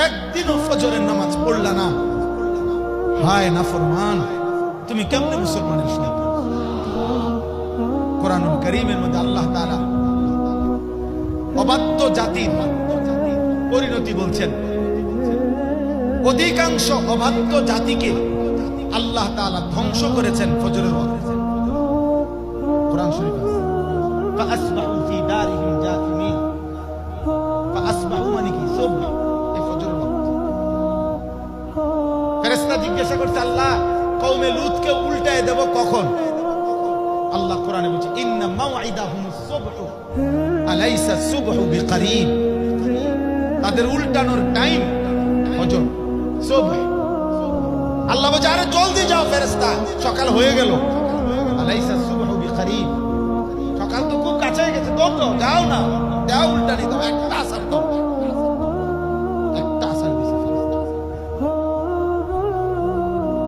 একদিনও ফজরের নামাজ পড়লা না, হায় নাফরমান, তুমি কেমনে মুসলমানের সন্তান? কোরআনুল কারীমের মধ্যে আল্লাহ তাআলা অবাধ্য জাতির পরিণতি বলছেন। অধিকাংশ অবাধ্য জাতিকে আল্লাহ তাআলা ধ্বংস করেছেন ফজরের ওয়াক্তে। কোরআন শরীফ আছে, ফাসবাহু ফি দারিহিম জাথিমিন, ফাসবাহু মানে কি? সুবহ, এই ফজরের ওয়াক্তে। ফেরেশতা জিজ্ঞাসা করছে, আল্লাহ কওমে লূতকে উল্টায় দেব কখন? আল্লাহ কোরআনে বলছে, ইন্না মাওইদাহুমুস সুবহ আলাইসা সুবহু বিকরিব, তাদের উল্টানোর টাইম ফজর, সুবহ। আল্লাহ বলছে, আরে জলদি যাও ফেরেশতা, সকাল হয়ে গেল। আলাইসা সুবহু বিকরিব, সকাল তো খুব কাছে গেছে, দৌড়ো, যাও না, দাও উল্টানি দাও, একটা আসার দাও।